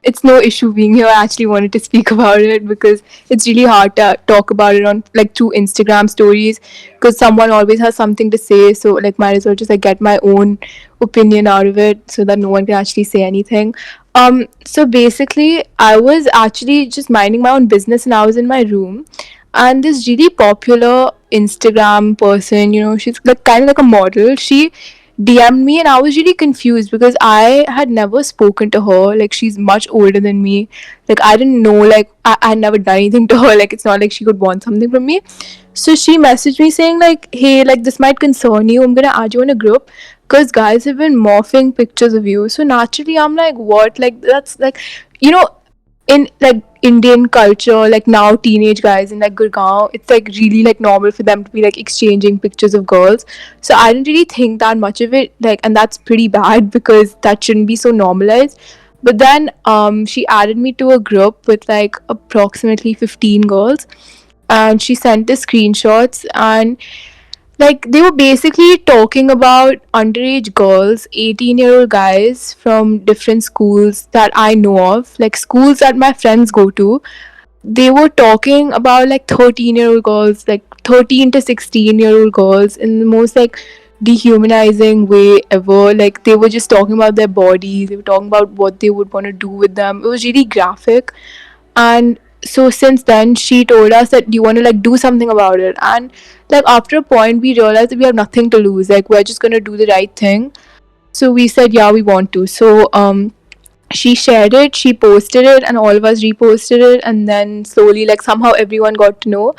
it's no issue being here. I actually wanted to speak about it because it's really hard to talk about it on like through Instagram stories because someone always has something to say. So like might as well just like get my own opinion out of it so that no one can actually say anything. So basically I was actually just minding my own business and I was in my room and this really popular Instagram person, she's like kind of like a model. She DM'd me and I was really confused because I had never spoken to her. Like she's much older than me. Like I didn't know, like I had never done anything to her. Like it's not like she could want something from me. So she messaged me saying like, hey, like this might concern you. I'm gonna add you in a group because guys have been morphing pictures of you. So naturally I'm like, what? Like that's like, you know, in like Indian culture, like now teenage guys in like Gurgaon, it's like really like normal for them to be like exchanging pictures of girls. So I didn't really think that much of it, like, and that's pretty bad because that shouldn't be so normalized. But then she added me to a group with like approximately 15 girls and she sent the screenshots and like they were basically talking about underage girls, 18-year-old guys from different schools that I know of, like schools that my friends go to. They were talking about like 13-year-old girls, like 13 to 16-year-old girls in the most like dehumanizing way ever. Like they were just talking about their bodies, they were talking about what they would want to do with them. It was really graphic. And so since then she told us that you want to like do something about it, and like after a point we realized that we have nothing to lose, like we're just going to do the right thing. So we said yeah, we want to. So she shared it, she posted it, and all of us reposted it, and then slowly like somehow everyone got to know.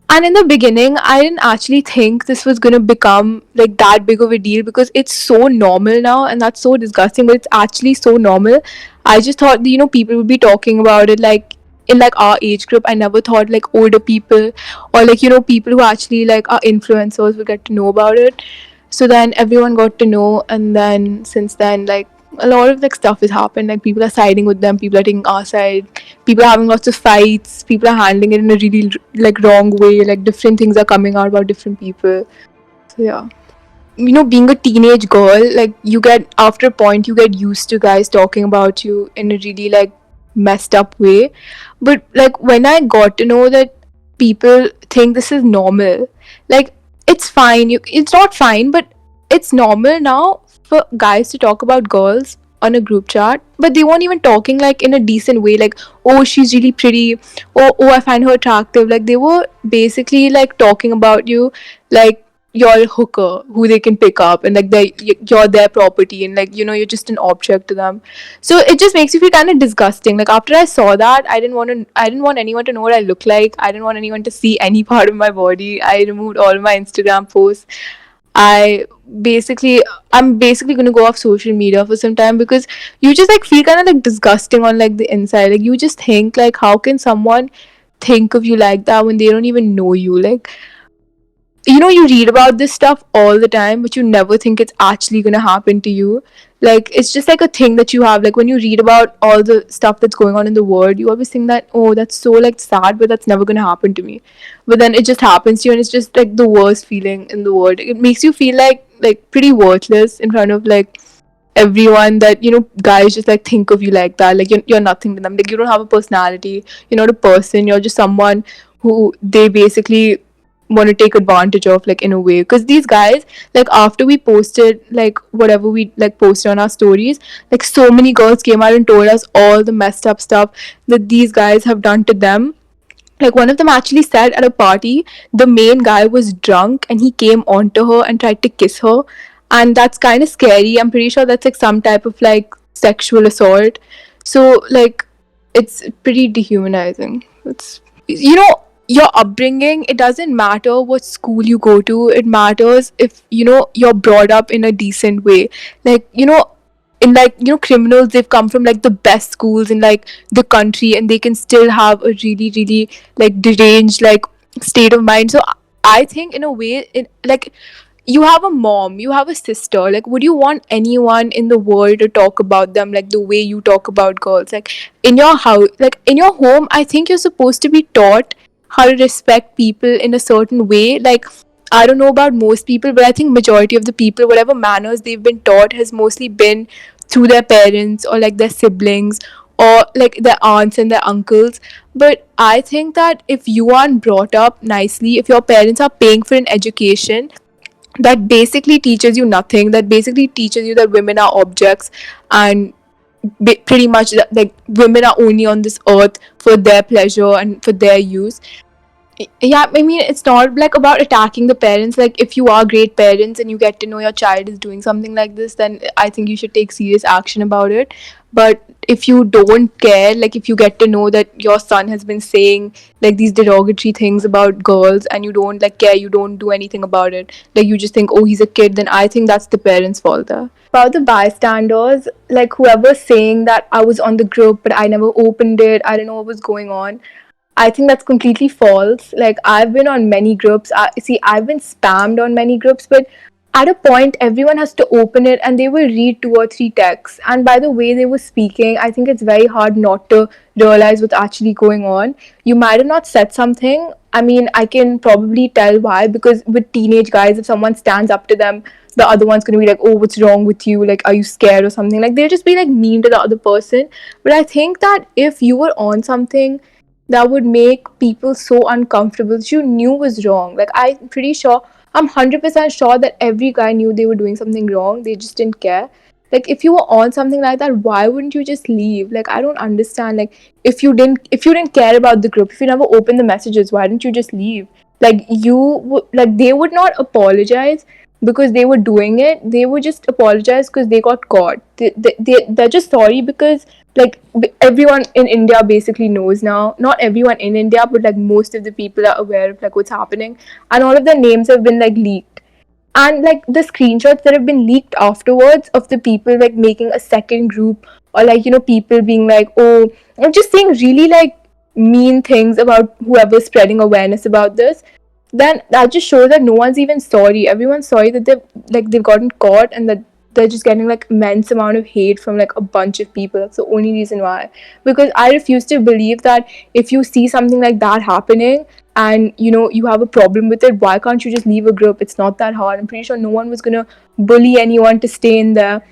And in the beginning I didn't actually think this was going to become like that big of a deal because it's so normal now, and that's so disgusting, but it's actually so normal. I just thought people would be talking about it like in like our age group. I never thought like older people or like people who actually like are influencers would get to know about it. So then everyone got to know, and then since then like a lot of like stuff has happened. Like people are siding with them, people are taking our side, people are having lots of fights, people are handling it in a really like wrong way, like different things are coming out about different people. So yeah, being a teenage girl, like you get, after a point you get used to guys talking about you in a really like messed up way. But like when I got to know that people think this is normal, like it's fine, it's not fine, but it's normal now for guys to talk about girls on a group chat, but they weren't even talking like in a decent way, like oh she's really pretty, or oh I find her attractive. Like they were basically like talking about you like you're a hooker who they can pick up, and like you're their property, and like you're just an object to them. So it just makes you feel kind of disgusting. Like after I saw that, I didn't want anyone to know what I look like. I didn't want anyone to see any part of my body. I removed all my Instagram posts. I I'm basically gonna go off social media for some time because you just like feel kind of like disgusting on like the inside. Like you just think like how can someone think of you like that when they don't even know you? Like you read about this stuff all the time, but you never think it's actually gonna happen to you. Like it's just like a thing that you have. Like when you read about all the stuff that's going on in the world, you always think that oh that's so like sad, but that's never gonna happen to me. But then it just happens to you, and it's just like the worst feeling in the world. It makes you feel like pretty worthless in front of like everyone, that guys just like think of you like that. Like you're nothing to them. Like you don't have a personality, you're not a person, you're just someone who they basically want to take advantage of, like in a way. Because these guys, like after we posted like whatever we like posted on our stories, like so many girls came out and told us all the messed up stuff that these guys have done to them. Like one of them actually said at a party the main guy was drunk and he came onto her and tried to kiss her, and that's kind of scary. I'm pretty sure that's like some type of like sexual assault. So like it's pretty dehumanizing. It's your upbringing, it doesn't matter what school you go to. It matters if you're brought up in a decent way. Like in like criminals, they've come from like the best schools in like the country, and they can still have a really really like deranged like state of mind. So I think in a way, like you have a mom, you have a sister, like would you want anyone in the world to talk about them like the way you talk about girls? Like in your house, like in your home, I think you're supposed to be taught how to respect people in a certain way. Like I don't know about most people, but I think majority of the people, whatever manners they've been taught has mostly been through their parents or like their siblings or like their aunts and their uncles. But I think that if you aren't brought up nicely, if your parents are paying for an education that basically teaches you nothing, that basically teaches you that women are objects, and pretty much that, like, women are only on this earth for their pleasure and for their use. Yeah, I mean, it's not like about attacking the parents. Like, if you are great parents and you get to know your child is doing something like this, then I think you should take serious action about it. But if you don't care, like if you get to know that your son has been saying like these derogatory things about girls and you don't like care, you don't do anything about it, like you just think, oh, he's a kid, then I think that's the parents' fault there. About the bystanders, like whoever's saying that I was on the group but I never opened it, I don't know what was going on, I think that's completely false. Like, I've been on many groups. I've been spammed on many groups, but at a point, everyone has to open it and they will read 2 or 3 texts. And by the way they were speaking, I think it's very hard not to realize what's actually going on. You might have not said something. I mean, I can probably tell why, because with teenage guys, if someone stands up to them, the other one's going to be like, oh, what's wrong with you? Like, are you scared or something? Like, they'll just be like mean to the other person. But I think that if you were on something that would make people so uncomfortable that you knew was wrong. Like, I'm pretty sure, I'm 100% sure that every guy knew they were doing something wrong. They just didn't care. Like, if you were on something like that, why wouldn't you just leave? Like, I don't understand. Like, if you didn't care about the group, if you never opened the messages, why didn't you just leave? Like, like, they would not apologize because they were doing it. They would just apologize because they got caught. They're just sorry because, like, everyone in India basically knows now. Not everyone in India, but like most of the people are aware of like what's happening, and all of their names have been like leaked. And like the screenshots that have been leaked afterwards of the people like making a second group, or like, you know, people being like, oh, I'm just saying really like mean things about whoever's spreading awareness about this, then that just shows that no one's even sorry. Everyone's sorry that they've gotten caught, and that they're just getting like immense amount of hate from like a bunch of people. That's the only reason why. Because I refuse to believe that if you see something like that happening and you know you have a problem with it, why can't you just leave a group? It's not that hard. I'm pretty sure no one was gonna bully anyone to stay in there.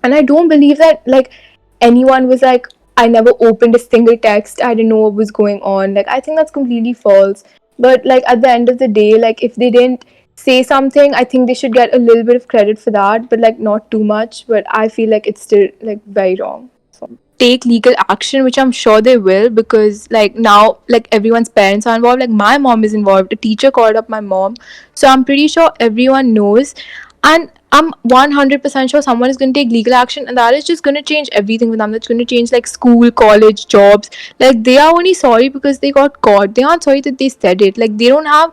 And I don't believe that like anyone was like, I never opened a single text, I didn't know what was going on. Like, I think that's completely false. But like at the end of the day, like if they didn't say something, I think they should get a little bit of credit for that, but like not too much. But I feel like it's still like very wrong. So take legal action, which I'm sure they will, because like now like everyone's parents are involved. Like my mom is involved, a teacher called up my mom, so I'm pretty sure everyone knows. And I'm 100% sure someone is going to take legal action, and that is just going to change everything for them. That's going to change like school, college, jobs. Like, they are only sorry because they got caught. They aren't sorry that they said it. Like, they don't have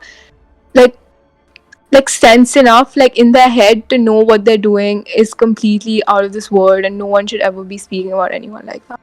like sense enough like in their head to know what they're doing is completely out of this world, and no one should ever be speaking about anyone like that.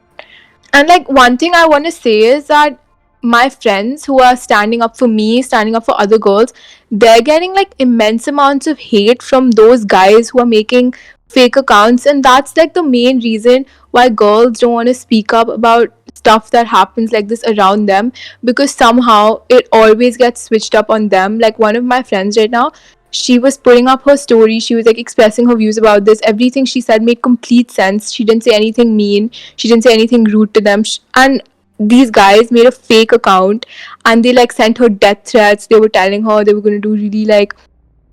And like one thing I want to say is that my friends who are standing up for me, standing up for other girls, they're getting like immense amounts of hate from those guys who are making fake accounts. And that's like the main reason why girls don't want to speak up about stuff that happens like this around them, because somehow it always gets switched up on them. Like one of my friends right now, she was putting up her story, she was like expressing her views about this. Everything she said made complete sense. She didn't say anything mean, she didn't say anything rude to them. And these guys made a fake account and they like sent her death threats. They were telling her they were going to do really like,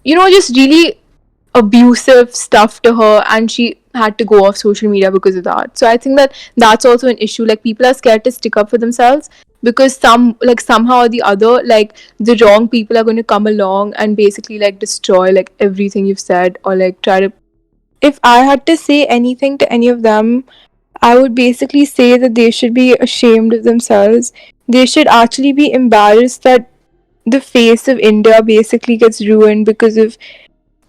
you know, just really abusive stuff to her, and she had to go off social media because of that. So I think that that's also an issue. Like, people are scared to stick up for themselves because somehow or the other, like the wrong people are going to come along and basically like destroy like everything you've said, or like try to. If I had to say anything to any of them, I would basically say that they should be ashamed of themselves. They should actually be embarrassed that the face of India basically gets ruined because of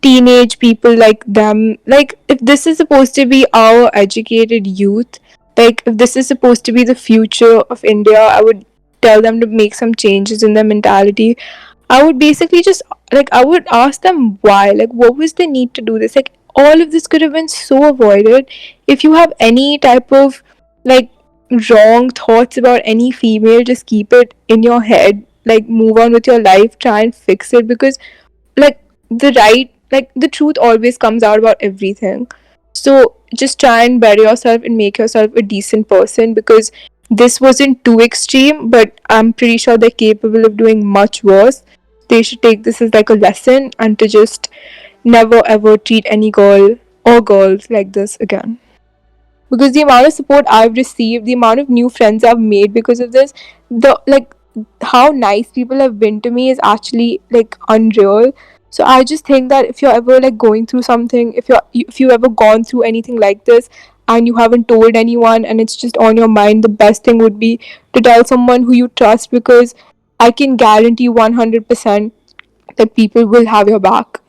teenage people like them. Like, if this is supposed to be our educated youth, like if this is supposed to be the future of India, I would tell them to make some changes in their mentality. I would basically just like, I would ask them why, like what was the need to do this. Like, all of this could have been so avoided. If you have any type of like wrong thoughts about any female, just keep it in your head, like move on with your life, try and fix it, because like the truth always comes out about everything. So just try and better yourself and make yourself a decent person, because this wasn't too extreme, but I'm pretty sure they're capable of doing much worse. They should take this as like a lesson and to just never ever treat any girl or girls like this again. Because the amount of support I've received, the amount of new friends I've made because of this, the like how nice people have been to me is actually like unreal. So I just think that if you're ever like going through something, if you ever gone through anything like this and you haven't told anyone and it's just on your mind, the best thing would be to tell someone who you trust, because I can guarantee 100% that people will have your back.